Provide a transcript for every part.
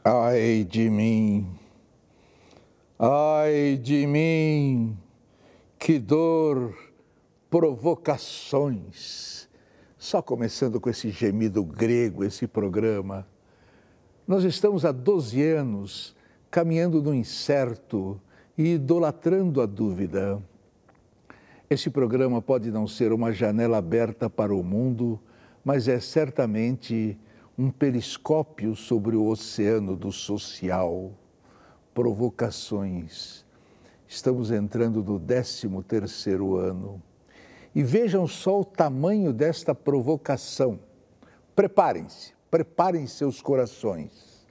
Ai de mim, que dor, provocações. Só começando com esse gemido grego, esse programa. Nós estamos há 12 anos caminhando no incerto e idolatrando a dúvida. Esse programa pode não ser uma janela aberta para o mundo, mas é certamente um periscópio sobre o oceano do social. Provocações. Estamos entrando no 13º ano. E vejam só o tamanho desta provocação. Preparem-se, preparem seus corações.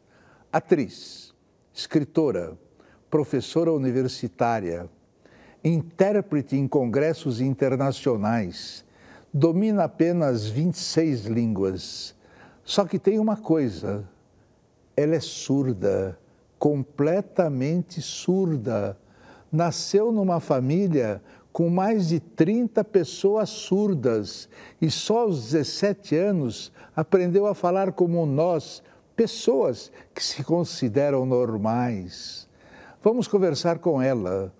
Atriz, escritora, professora universitária, intérprete em congressos internacionais, domina apenas 26 línguas. Só que tem uma coisa, ela é surda, completamente surda. Nasceu numa família com mais de 30 pessoas surdas e só aos 17 anos aprendeu a falar como nós, pessoas que se consideram normais. Vamos conversar com ela,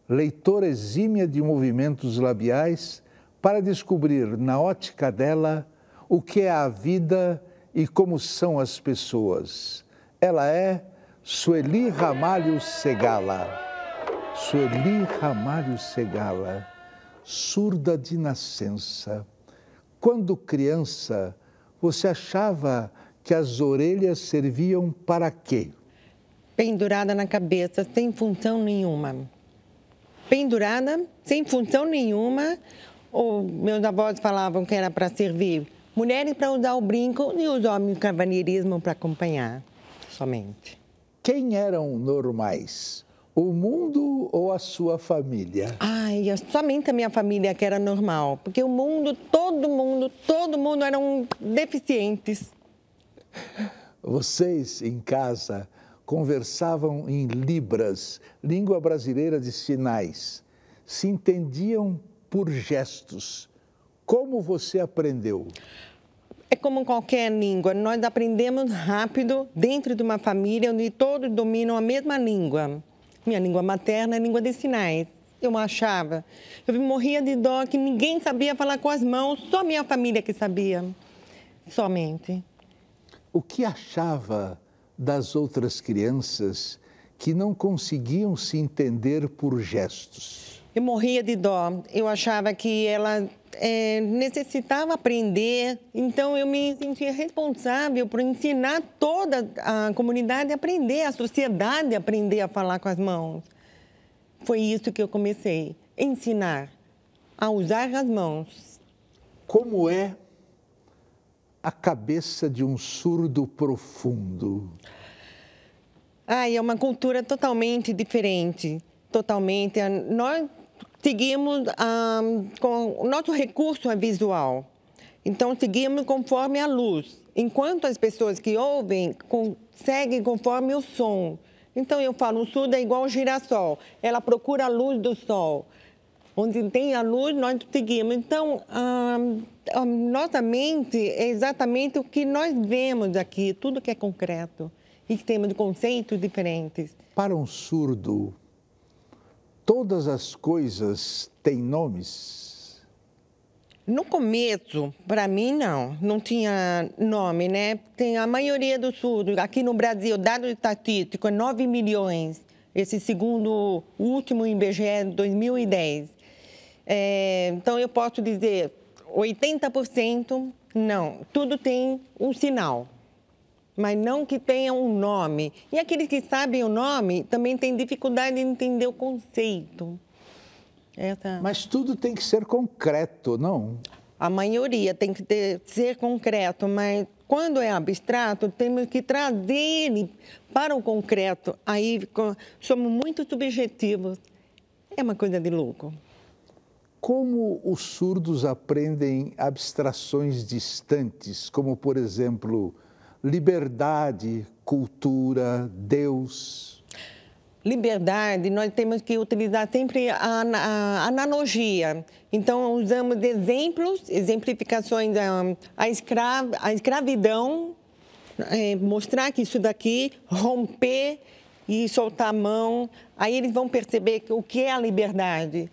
leitora exímia de movimentos labiais, para descobrir, na ótica dela, o que é a vida e como são as pessoas. Ela é Sueli Ramalho Segala. Sueli Ramalho Segala, surda de nascença. Quando criança, você achava que as orelhas serviam para quê? Pendurada na cabeça, sem função nenhuma. Pendurada, sem função nenhuma. Meus avós falavam que era para servir mulheres para usar o brinco e os homens o cavalheirismo para acompanhar, somente. Quem eram normais? O mundo ou a sua família? Somente a minha família que era normal, porque o mundo, todo mundo eram deficientes. Vocês, em casa, conversavam em libras, língua brasileira de sinais. Se entendiam por gestos. Como você aprendeu? É como qualquer língua, nós aprendemos rápido dentro de uma família onde todos dominam a mesma língua. Minha língua materna é a língua de sinais. Eu morria de dó que ninguém sabia falar com as mãos, só minha família que sabia, somente. O que achava das outras crianças que não conseguiam se entender por gestos? Eu morria de dó, eu achava que ela necessitava aprender, então eu me sentia responsável por ensinar toda a comunidade a aprender, a sociedade a aprender a falar com as mãos. Foi isso que eu comecei, ensinar a usar as mãos. Como é a cabeça de um surdo profundo? É uma cultura totalmente diferente, totalmente. Nós seguimos com o nosso recurso é visual. Então, seguimos conforme a luz. Enquanto as pessoas que ouvem seguem conforme o som. Então, eu falo, o surdo é igual ao girassol. Ela procura a luz do sol. Onde tem a luz, nós seguimos. Então, a nossa mente é exatamente o que nós vemos aqui. Tudo que é concreto. E temos conceitos diferentes. Para um surdo, todas as coisas têm nomes? No começo, para mim, não tinha nome, né? Tem a maioria dos surdos. Aqui no Brasil, dado estatístico, é 9 milhões. Esse segundo, o último IBGE de 2010. Então, eu posso dizer, 80% não. Tudo tem um sinal, mas não que tenha um nome. E aqueles que sabem o nome também têm dificuldade de entender o conceito. Mas tudo tem que ser concreto, não? A maioria tem que ser concreto, mas quando é abstrato, temos que trazer ele para o concreto. Aí somos muito subjetivos. É uma coisa de louco. Como os surdos aprendem abstrações distantes, como, por exemplo, liberdade, cultura, Deus? Liberdade, nós temos que utilizar sempre a analogia. Então, usamos exemplificações, a escravidão mostrar que isso daqui, romper e soltar a mão, aí eles vão perceber o que é a liberdade.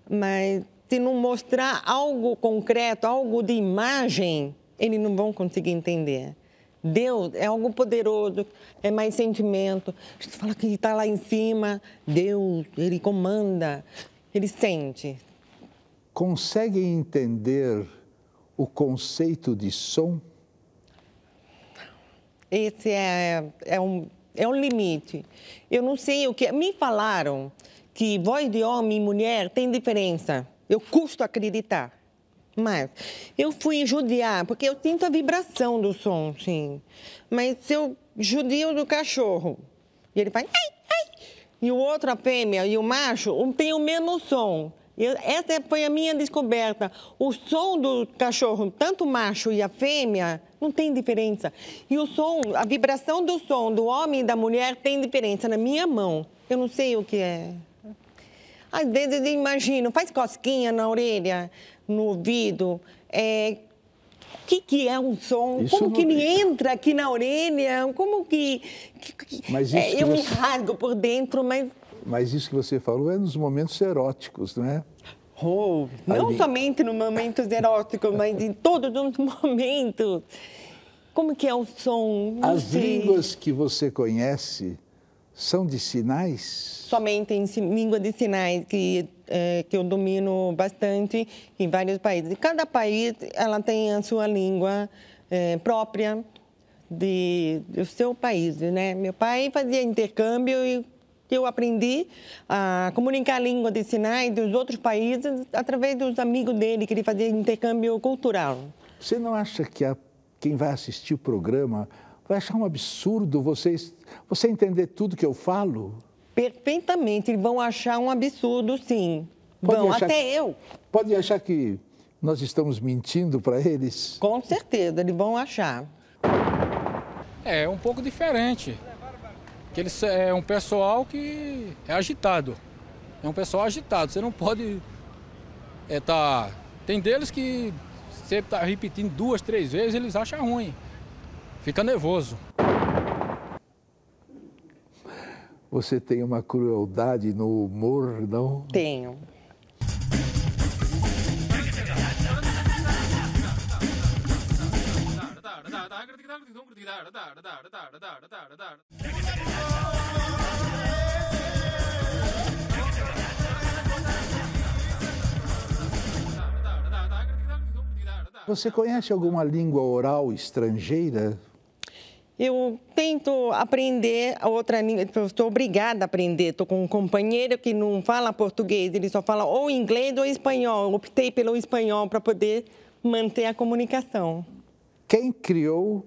Mas se não mostrar algo concreto, algo de imagem, eles não vão conseguir entender. Deus é algo poderoso, é mais sentimento. A gente fala que ele está lá em cima, Deus, ele comanda, ele sente. Conseguem entender o conceito de som? Esse é um limite. Eu não sei o que... Me falaram que voz de homem e mulher tem diferença. Eu custo acreditar. Mas eu fui judiar, porque eu sinto a vibração do som, sim. Mas se eu judio do cachorro, e ele faz... Ai, ai, e o outro, a fêmea, e o macho, tem o mesmo som. Essa foi a minha descoberta. O som do cachorro, tanto o macho e a fêmea, não tem diferença. E o som, a vibração do som do homem e da mulher tem diferença na minha mão. Eu não sei o que é. Às vezes eu imagino, faz cosquinha na orelha, no ouvido. O que é um som? Isso como não... que ele entra aqui na orelha? Como que... Mas isso que eu me você... rasgo por dentro, mas... Mas isso que você falou é nos momentos eróticos, não é? Não somente no momento erótico, mas em todos os momentos. Como que é o som? Não As sei. línguas que você conhece são de sinais? Somente em língua de sinais, que eu domino bastante em vários países. E cada país ela tem a sua língua própria do seu país, né? Meu pai fazia intercâmbio e eu aprendi a comunicar a língua de sinais dos outros países através dos amigos dele, que ele fazia intercâmbio cultural. Você não acha que quem vai assistir o programa vai achar um absurdo você entender tudo que eu falo? Perfeitamente, eles vão achar um absurdo, sim. Até eu. Pode achar que nós estamos mentindo para eles? Com certeza, eles vão achar. É um pouco diferente. Que eles é um pessoal que é agitado. É um pessoal agitado. Você não pode Tem deles que você está repetindo 2, 3 vezes, eles acham ruim. Fica nervoso. Você tem uma crueldade no humor, não? Tenho. Você conhece alguma língua oral estrangeira? Eu tento aprender a outra língua, estou obrigada a aprender. Estou com um companheiro que não fala português, ele só fala ou inglês ou espanhol. Eu optei pelo espanhol para poder manter a comunicação. Quem criou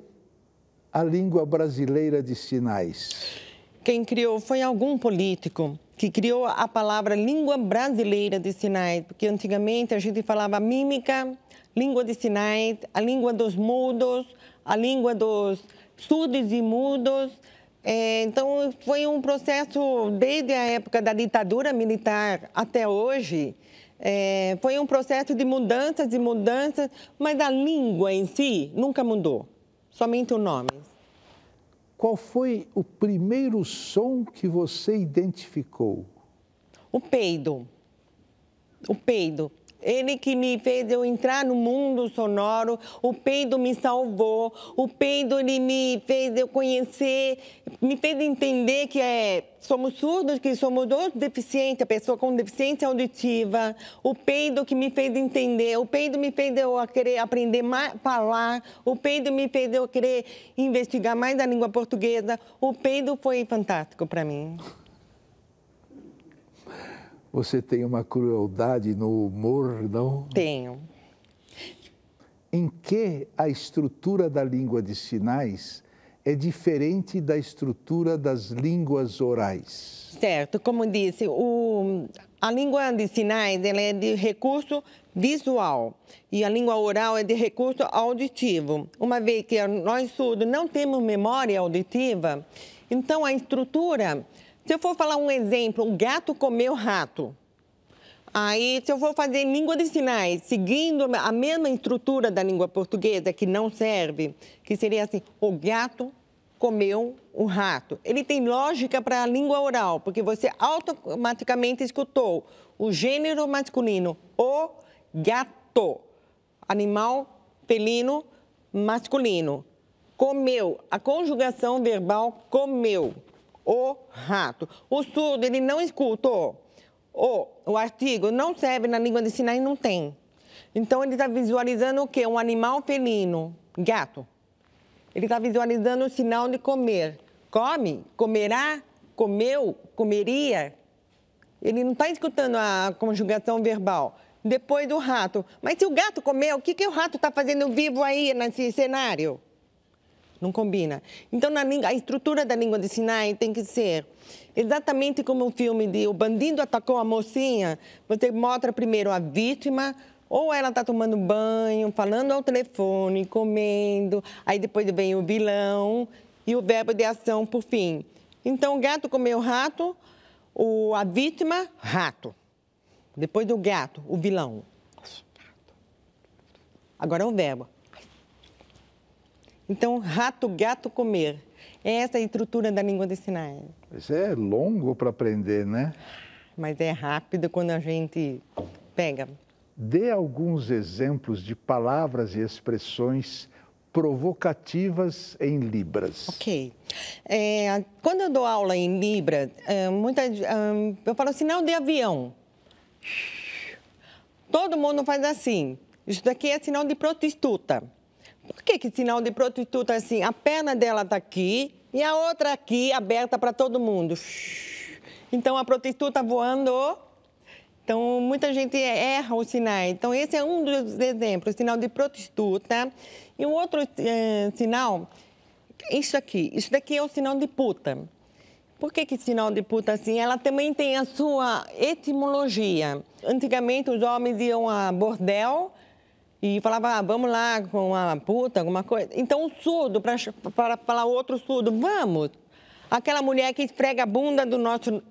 a língua brasileira de sinais? Quem criou foi algum político que criou a palavra língua brasileira de sinais, porque antigamente a gente falava mímica, língua de sinais, a língua dos mudos, a língua dos surdos e mudos. Então, foi um processo desde a época da ditadura militar até hoje. Foi um processo de mudanças e mudanças, mas a língua em si nunca mudou, somente o nome. Qual foi o primeiro som que você identificou? O peido. O peido. Ele que me fez eu entrar no mundo sonoro, o peido me salvou, o peido ele me fez eu conhecer, me fez entender que somos surdos, que somos outros deficientes, a pessoa com deficiência auditiva, o peido que me fez entender, o peido me fez eu querer aprender mais a falar, o peido me fez eu querer investigar mais a língua portuguesa, o peido foi fantástico para mim. Você tem uma crueldade no humor, não? Tenho. Em que a estrutura da língua de sinais é diferente da estrutura das línguas orais? Certo, como disse, a língua de sinais ela é de recurso visual e a língua oral é de recurso auditivo. Uma vez que nós surdos não temos memória auditiva, então a estrutura... Se eu for falar um exemplo, um gato comeu rato. Aí, se eu for fazer língua de sinais, seguindo a mesma estrutura da língua portuguesa, que não serve, que seria assim, o gato comeu o rato. Ele tem lógica para a língua oral, porque você automaticamente escutou o gênero masculino, o gato, animal felino masculino. Comeu, a conjugação verbal comeu o rato. O surdo, ele não escutou. O artigo não serve na língua de sinais, não tem. Então, ele está visualizando o quê? Um animal felino, gato. Ele está visualizando o sinal de comer. Come, comerá, comeu, comeria. Ele não está escutando a conjugação verbal. Depois do rato. Mas se o gato comeu, o que o rato está fazendo vivo aí nesse cenário? Não combina. Então, a estrutura da língua de sinais tem que ser exatamente como o filme de O Bandido Atacou a Mocinha. Você mostra primeiro a vítima, ou ela está tomando banho, falando ao telefone, comendo. Aí depois vem o vilão e o verbo de ação por fim. Então, o gato comeu rato, a vítima, rato. Depois do gato, o vilão. Agora é o verbo. Então, rato, gato, comer. Essa é a estrutura da língua de sinais. Isso é longo para aprender, né? Mas é rápido quando a gente pega. Dê alguns exemplos de palavras e expressões provocativas em Libras. Ok. Quando eu dou aula em Libras, eu falo sinal de avião. Todo mundo faz assim. Isso daqui é sinal de prostituta. Por que sinal de prostituta é assim? A perna dela está aqui e a outra aqui aberta para todo mundo. Então, a prostituta voando. Então, muita gente erra os sinais. Então, esse é um dos exemplos, sinal de prostituta. E um outro sinal, isso daqui é o sinal de puta. Por que sinal de puta assim? Ela também tem a sua etimologia. Antigamente, os homens iam a bordel e falavam, vamos lá com uma puta, alguma coisa. Então, o surdo, para falar outro surdo, vamos. Aquela mulher que esfrega a bunda do nosso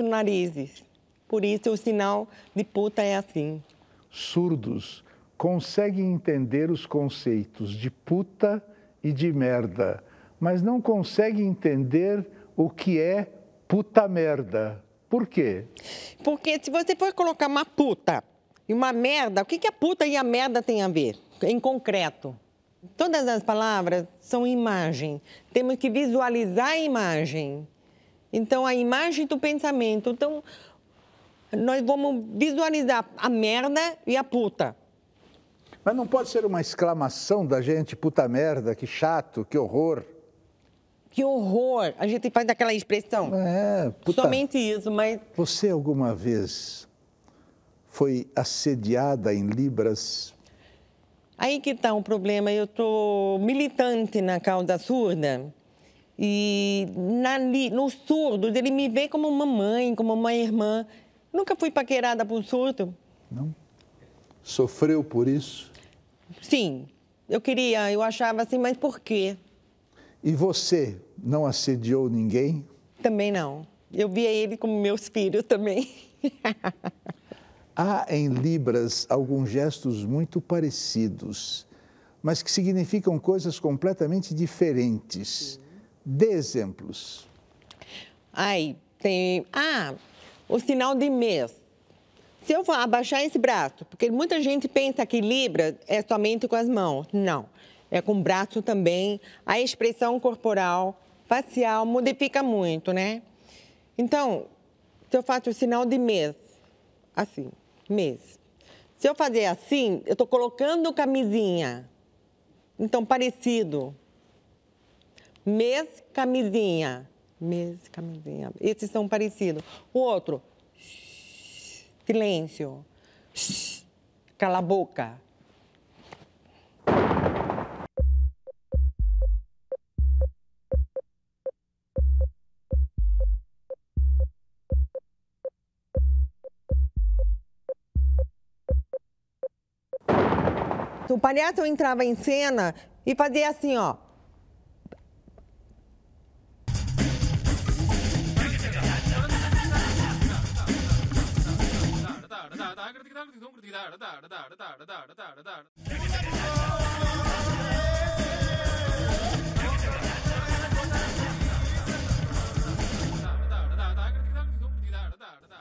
nariz. Por isso, o sinal de puta é assim. Surdos conseguem entender os conceitos de puta e de merda, mas não conseguem entender o que é puta merda. Por quê? Porque se você for colocar uma puta e uma merda, o que a puta e a merda têm a ver, em concreto? Todas as palavras são imagem. Temos que visualizar a imagem. Então, a imagem do pensamento. Então, nós vamos visualizar a merda e a puta. Mas não pode ser uma exclamação da gente, puta merda, que chato, que horror. Que horror! A gente faz aquela expressão. Puta. Somente isso, mas... Você alguma vez foi assediada em Libras? Aí que está o problema. Eu estou militante na causa surda. E nos surdos, ele me vê como uma mãe, como uma irmã. Nunca fui paquerada por surdo. Não? Sofreu por isso? Sim. Eu achava assim, mas por quê? E você não assediou ninguém? Também não. Eu via ele como meus filhos também. Há em Libras alguns gestos muito parecidos, mas que significam coisas completamente diferentes. Dê exemplos. O sinal de mês. Se eu abaixar esse braço, porque muita gente pensa que Libras é somente com as mãos. Não. É com o braço também. A expressão corporal, facial, modifica muito, né? Então, se eu faço o sinal de mês, assim, mês. Se eu fazer assim, eu estou colocando camisinha. Então, parecido. Mês, camisinha. Mês, camisinha. Esses são parecidos. O outro, silêncio. Cala a boca. O palhaço entrava em cena e fazia assim, ó.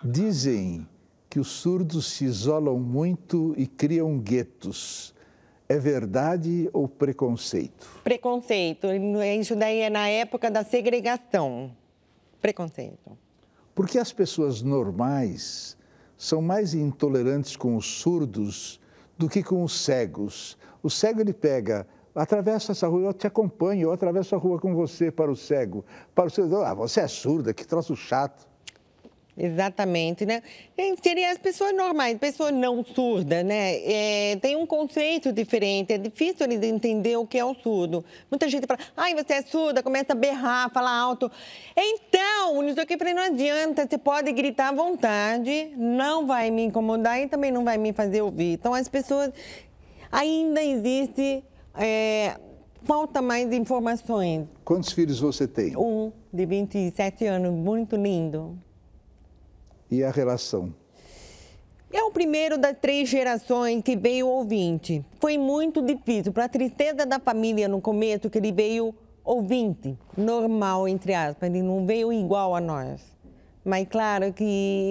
Dizem que os surdos se isolam muito e criam guetos. É verdade ou preconceito? Preconceito. Isso daí é na época da segregação. Preconceito. Por que as pessoas normais são mais intolerantes com os surdos do que com os cegos? O cego, ele pega, atravessa essa rua, eu te acompanho, eu atravesso a rua com você para o cego. Para o cego, você é surda, que troço chato. Exatamente, né? Seria as pessoas normais, pessoas não surdas, né? Tem um conceito diferente, é difícil eles entender o que é o surdo. Muita gente fala, ai, você é surda, começa a berrar, falar alto. Então, isso aqui não adianta, você pode gritar à vontade, não vai me incomodar e também não vai me fazer ouvir. Então, as pessoas, ainda existe, falta mais informações. Quantos filhos você tem? Um, de 27 anos, muito lindo. E a relação? É o primeiro das 3 gerações que veio ouvinte. Foi muito difícil. Para a tristeza da família no começo, que ele veio ouvinte, normal, entre aspas. Ele não veio igual a nós. Mas claro que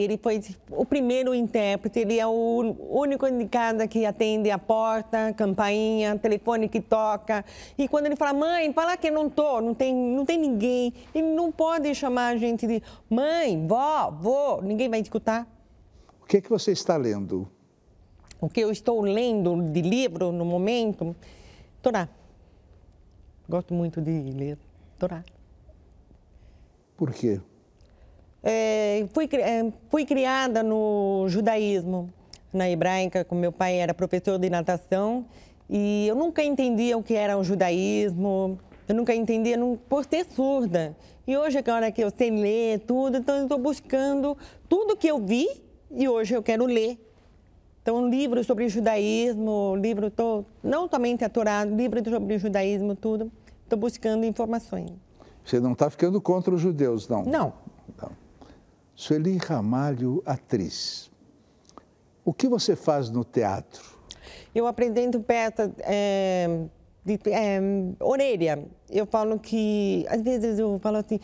ele foi o primeiro intérprete. Ele é o único de casa que atende a porta, campainha, telefone que toca. E quando ele fala, mãe, fala que eu não tô, não tem ninguém. Ele não pode chamar a gente de mãe, vó, vô, ninguém vai escutar. O que é que você está lendo? O que eu estou lendo de livro no momento? Torá. Gosto muito de ler Torá. Por quê? Fui criada no judaísmo, na hebraica, com meu pai era professor de natação e eu nunca entendia o que era o judaísmo, eu nunca entendia por ser surda. E hoje, agora que eu sei ler tudo, então eu estou buscando tudo que eu vi e hoje eu quero ler. Então, livros sobre judaísmo, não somente a Torá, livros sobre judaísmo, tudo, estou buscando informações. Você não está ficando contra os judeus, não? Não. Sueli Ramalho, atriz. O que você faz no teatro? Eu apresento peças orelha. Eu falo que, às vezes eu falo assim,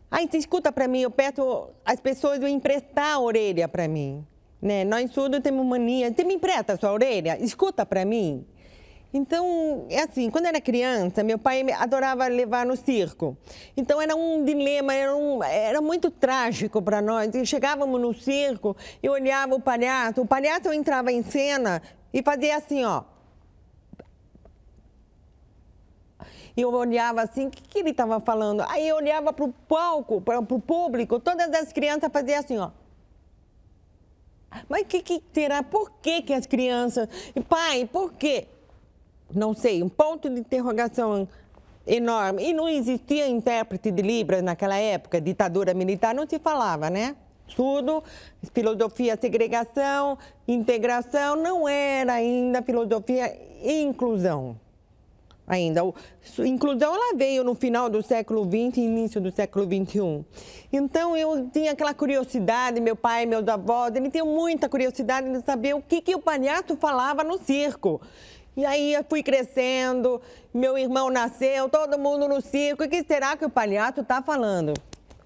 você escuta para mim, eu peço as pessoas a emprestar a orelha para mim. Né? Nós surdos temos mania, você me empresta a sua orelha? Escuta para mim. Então, é assim, quando eu era criança, meu pai adorava levar no circo. Então, era um dilema, era muito trágico para nós. E chegávamos no circo, eu olhava o palhaço entrava em cena e fazia assim, ó. Eu olhava assim, o que ele estava falando? Aí eu olhava para o palco, para o público, todas as crianças faziam assim, ó. Mas o que será? Por que as crianças... Pai, por quê? Não sei, um ponto de interrogação enorme. E não existia intérprete de Libras naquela época, ditadura militar, não se falava, né? Surdo, filosofia, segregação, integração, não era ainda filosofia e inclusão. Ainda. Inclusão, ela veio no final do século XX e início do século XXI. Então, eu tinha aquela curiosidade, meu pai, meus avós, eles tinham muita curiosidade de saber o que o palhaço falava no circo. E aí eu fui crescendo, meu irmão nasceu, todo mundo no circo. O que será que o palhaço está falando?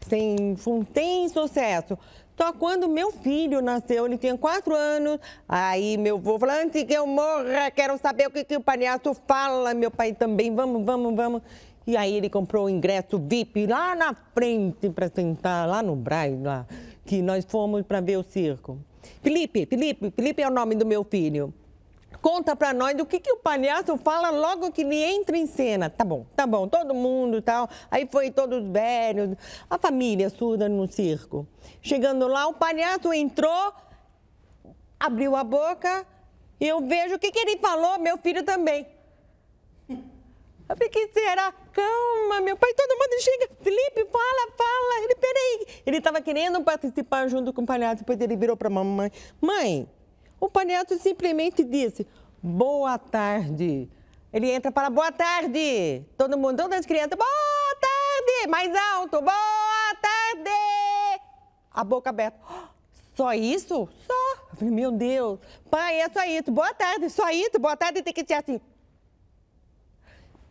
Tem sucesso. Só quando meu filho nasceu, ele tinha 4 anos, aí meu avô falou, antes que eu morra, quero saber o que o palhaço fala. Meu pai também, vamos. E aí ele comprou o ingresso VIP lá na frente para sentar, lá no Brás, lá, que nós fomos para ver o circo. Felipe é o nome do meu filho. Conta pra nós o que o palhaço fala logo que ele entra em cena. Tá bom, todo mundo e tal. Aí foi todos velhos, a família surda no circo. Chegando lá, o palhaço entrou, abriu a boca e eu vejo o que ele falou, meu filho também. Eu falei, que será? Calma, meu pai, todo mundo chega. Felipe, fala. Ele, peraí. Ele estava querendo participar junto com o palhaço, depois ele virou pra mamãe. Mãe, o palhaço simplesmente disse, boa tarde. Ele entra para boa tarde. Todo mundo, todas as crianças, boa tarde. Mais alto, boa tarde. A boca aberta. Só isso? Só. Falei, meu Deus, pai, é só isso, boa tarde, tem que ser assim.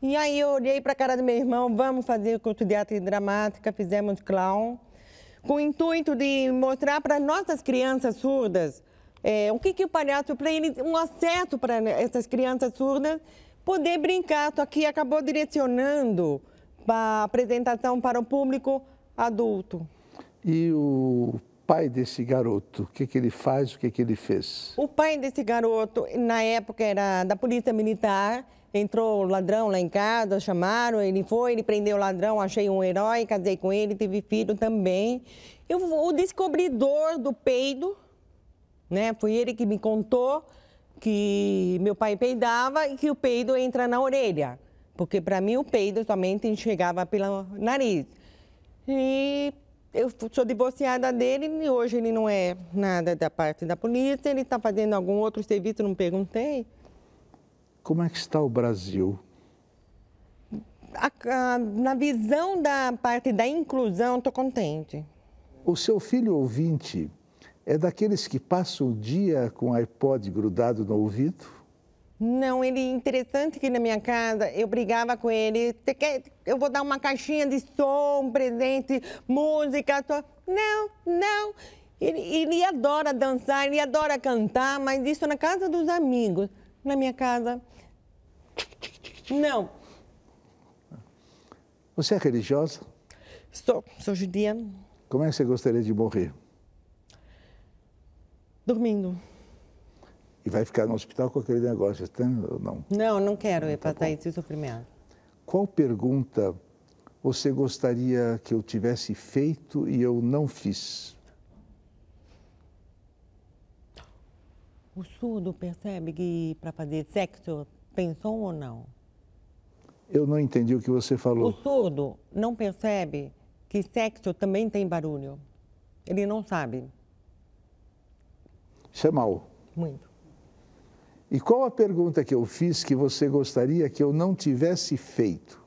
E aí eu olhei para a cara do meu irmão, vamos fazer o curso de arte dramática, fizemos clown, com o intuito de mostrar para nossas crianças surdas o que o palhaço, para eles, um acesso para essas crianças surdas, poder brincar, só que acabou direcionando para a apresentação para o público adulto. E o pai desse garoto, o que ele faz, o que ele fez? O pai desse garoto, na época, era da polícia militar, entrou o ladrão lá em casa, chamaram, ele prendeu o ladrão, achei um herói, casei com ele, tive filho também. O descobridor do peido, né, foi ele que me contou que meu pai peidava e que o peido entra na orelha, porque para mim o peido somente chegava pelo nariz. E eu sou divorciada dele e hoje ele não é nada da parte da polícia, ele está fazendo algum outro serviço, não perguntei. Como é que está o Brasil? Na visão da parte da inclusão, estou contente. O seu filho ouvinte é daqueles que passam o dia com o iPod grudado no ouvido? Não, ele interessante que na minha casa eu brigava com ele. Você quer? Eu vou dar uma caixinha de som, um presente, música. Não. Ele adora dançar, ele adora cantar, mas isso na casa dos amigos. Na minha casa, não. Você é religiosa? Sou judia. Como é que você gostaria de morrer? Dormindo. E vai ficar no hospital com aquele negócio, ou não? Não quero passar esse sofrimento. Qual pergunta você gostaria que eu tivesse feito e eu não fiz? O surdo percebe que para fazer sexo tem som ou não? Eu não entendi o que você falou. O surdo não percebe que sexo também tem barulho. Ele não sabe. Isso é mal. Muito. E qual a pergunta que eu fiz que você gostaria que eu não tivesse feito?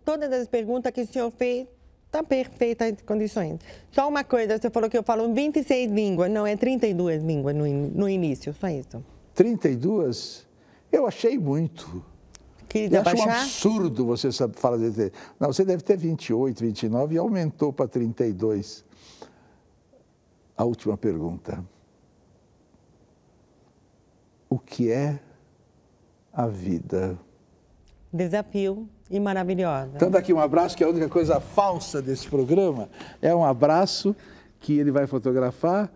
Todas as perguntas que o senhor fez estão perfeitas em condições. Só uma coisa, você falou que eu falo 26 línguas, não é 32 línguas no início, só isso. 32? Eu achei muito. Eu acho um absurdo você falar de... Não, você deve ter 28, 29 e aumentou para 32. A última pergunta. O que é a vida? Desafio e maravilhosa. Então, daqui um abraço, que é a única coisa falsa desse programa. É um abraço que ele vai fotografar,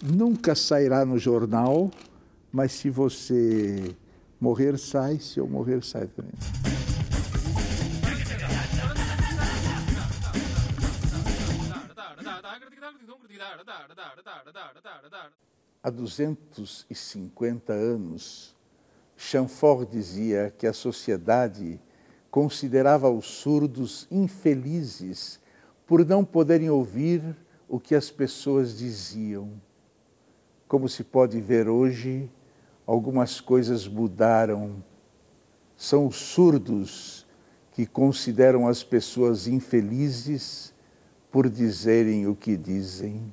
nunca sairá no jornal, mas se você morrer, sai, se eu morrer, sai também. Há 250 anos, Chamfort dizia que a sociedade considerava os surdos infelizes por não poderem ouvir o que as pessoas diziam. Como se pode ver hoje, algumas coisas mudaram. São os surdos que consideram as pessoas infelizes por dizerem o que dizem.